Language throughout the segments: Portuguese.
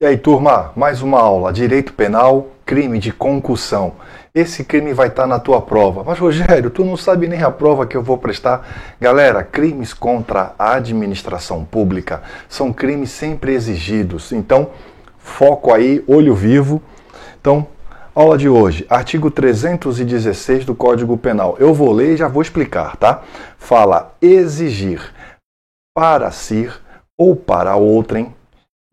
E aí, turma, mais uma aula, Direito Penal, crime de concussão. Esse crime vai estar na tua prova. Mas, Rogério, tu não sabe nem a prova que eu vou prestar. Galera, crimes contra a administração pública são crimes sempre exigidos. Então, foco aí, olho vivo. Então, aula de hoje, artigo 316 do Código Penal. Eu vou ler e já vou explicar, tá? Fala exigir para si ou para outrem,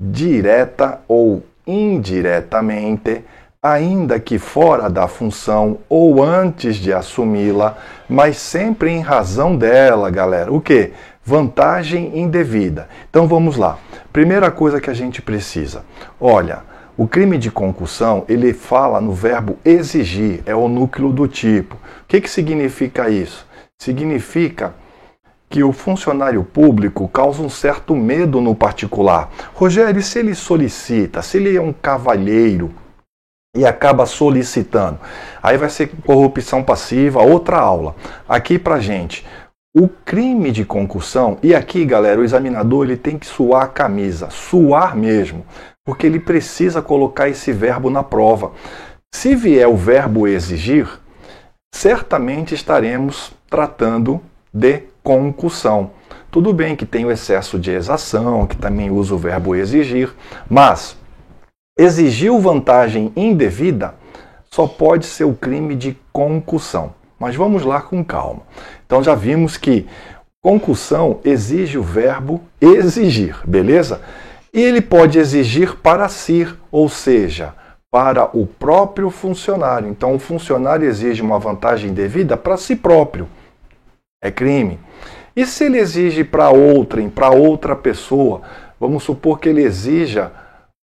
direta ou indiretamente, ainda que fora da função ou antes de assumi-la, mas sempre em razão dela, galera. O quê? Vantagem indevida. Então vamos lá. Primeira coisa que a gente precisa. Olha, o crime de concussão, ele fala no verbo exigir, é o núcleo do tipo. O que significa isso? Significa que o funcionário público causa um certo medo no particular. Rogério, e se ele solicita, se ele é um cavalheiro e acaba solicitando? Aí vai ser corrupção passiva, outra aula. Aqui pra gente, o crime de concussão, e aqui, galera, o examinador ele tem que suar a camisa, suar mesmo, porque ele precisa colocar esse verbo na prova. Se vier o verbo exigir, certamente estaremos tratando de concussão. Tudo bem que tem o excesso de exação, que também usa o verbo exigir, mas exigiu vantagem indevida só pode ser o crime de concussão. Mas vamos lá com calma. Então já vimos que concussão exige o verbo exigir, beleza? E ele pode exigir para si, ou seja, para o próprio funcionário. Então o funcionário exige uma vantagem indevida para si próprio. É crime. E se ele exige para outrem, para outra pessoa, vamos supor que ele exija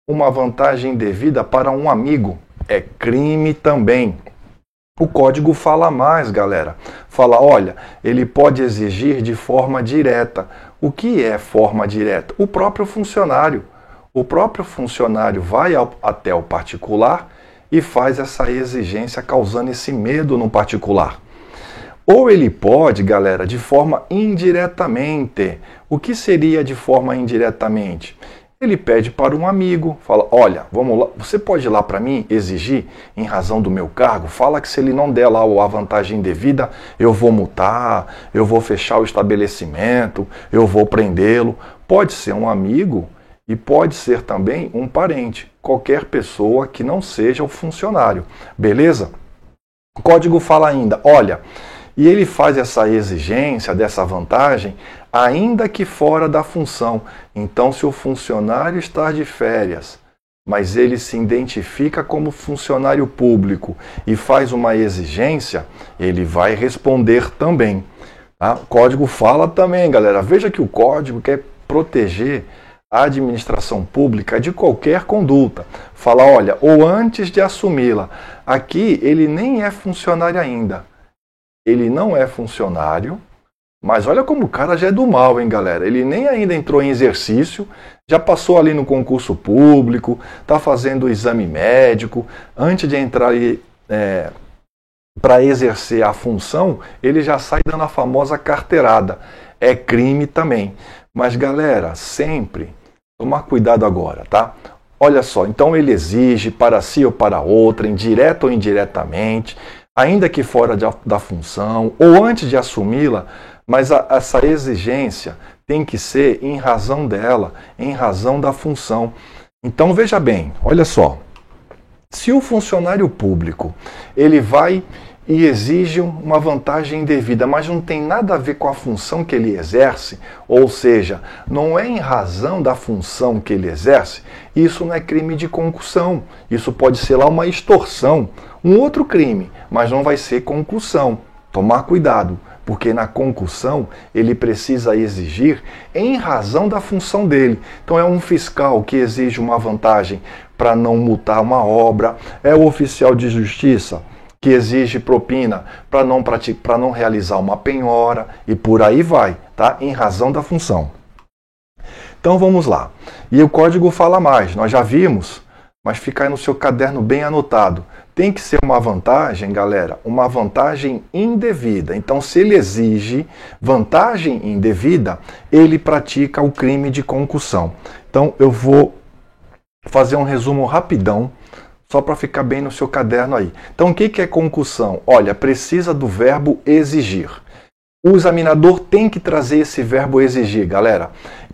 uma vantagem indevida para um amigo, é crime também. O código fala mais, galera. Fala, olha, ele pode exigir de forma direta. O que é forma direta? O próprio funcionário. O próprio funcionário vai até o particular e faz essa exigência, causando esse medo no particular. Ou ele pode, galera, de forma indiretamente. O que seria de forma indiretamente? Ele pede para um amigo, fala, olha, vamos lá, você pode ir lá para mim exigir em razão do meu cargo? Fala que se ele não der lá a vantagem devida, eu vou multar, eu vou fechar o estabelecimento, eu vou prendê-lo. Pode ser um amigo e pode ser também um parente, qualquer pessoa que não seja o funcionário, beleza? O código fala ainda, olha, e ele faz essa exigência dessa vantagem, ainda que fora da função. Então, se o funcionário está de férias, mas ele se identifica como funcionário público e faz uma exigência, ele vai responder também. Tá? O código fala também, galera. Veja que o código quer proteger a administração pública de qualquer conduta. Fala, olha, ou antes de assumi-la. Aqui, ele nem é funcionário ainda. Ele não é funcionário, mas olha como o cara já é do mal, hein, galera? Ele nem ainda entrou em exercício, já passou ali no concurso público, está fazendo o exame médico. Antes de entrar para exercer a função, ele já sai dando a famosa carteirada. É crime também. Mas, galera, sempre tomar cuidado agora, tá? Olha só, então ele exige para si ou para outrem, direto ou indiretamente, ainda que fora da função, ou antes de assumi-la, mas essa exigência tem que ser em razão dela, em razão da função. Então veja bem, olha só, se o funcionário público ele vai e exige uma vantagem indevida, mas não tem nada a ver com a função que ele exerce, ou seja, não é em razão da função que ele exerce, isso não é crime de concussão, isso pode ser lá uma extorsão, um outro crime, mas não vai ser concussão. Tomar cuidado, porque na concussão ele precisa exigir em razão da função dele. Então é um fiscal que exige uma vantagem para não multar uma obra, é o oficial de justiça que exige propina para não realizar uma penhora e por aí vai, tá? Em razão da função. Então vamos lá. E o código fala mais, nós já vimos, mas fica aí no seu caderno bem anotado. Tem que ser uma vantagem, galera, uma vantagem indevida. Então, se ele exige vantagem indevida, ele pratica o crime de concussão. Então, eu vou Vou fazer um resumo rapidão, só para ficar bem no seu caderno aí. Então, o que é concussão? Olha, precisa do verbo exigir. O examinador tem que trazer esse verbo exigir, galera.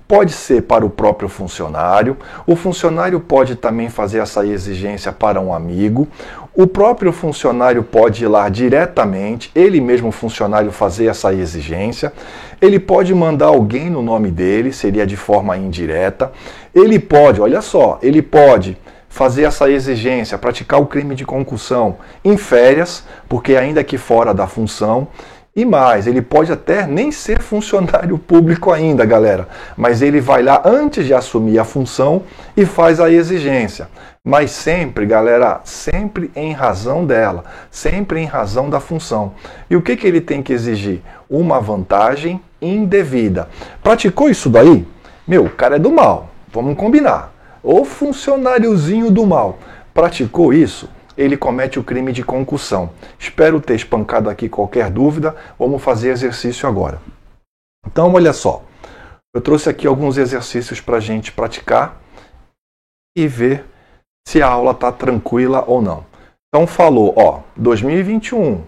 Pode ser para o próprio funcionário, o funcionário pode também fazer essa exigência para um amigo, o próprio funcionário pode ir lá diretamente, ele mesmo funcionário fazer essa exigência, ele pode mandar alguém no nome dele, seria de forma indireta, ele pode, olha só, ele pode fazer essa exigência, praticar o crime de concussão em férias, porque ainda que fora da função. E mais, ele pode até nem ser funcionário público ainda, galera, mas ele vai lá antes de assumir a função e faz a exigência. Mas sempre, galera, sempre em razão dela, sempre em razão da função. E o que ele tem que exigir? Uma vantagem indevida. Praticou isso daí? Meu, o cara é do mal, vamos combinar. O funcionáriozinho do mal praticou isso? Ele comete o crime de concussão. Espero ter espancado aqui qualquer dúvida. Vamos fazer exercício agora. Então, olha só. Eu trouxe aqui alguns exercícios para a gente praticar e ver se a aula está tranquila ou não. Então, falou, ó, 2021,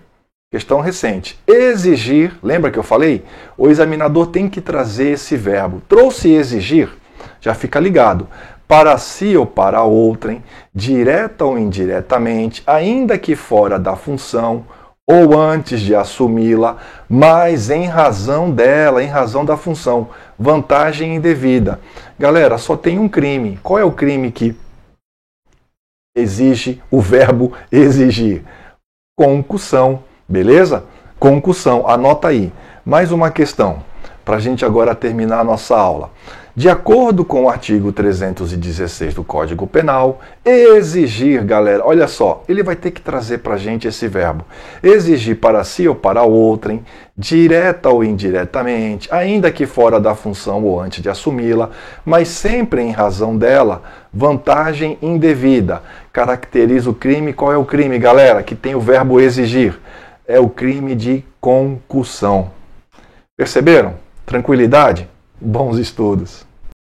questão recente. Exigir, lembra que eu falei? O examinador tem que trazer esse verbo. Trouxe exigir, já fica ligado. Para si ou para outrem, direta ou indiretamente, ainda que fora da função ou antes de assumi-la, mas em razão dela, em razão da função, vantagem indevida. Galera, só tem um crime. Qual é o crime que exige o verbo exigir? Concussão, beleza? Concussão, anota aí. Mais uma questão, para a gente agora terminar a nossa aula. De acordo com o artigo 316 do Código Penal, exigir, galera, olha só, ele vai ter que trazer para a gente esse verbo. Exigir para si ou para outrem, direta ou indiretamente, ainda que fora da função ou antes de assumi-la, mas sempre em razão dela, vantagem indevida. Caracteriza o crime. Qual é o crime, galera, que tem o verbo exigir? É o crime de concussão. Perceberam? Tranquilidade? Bons estudos!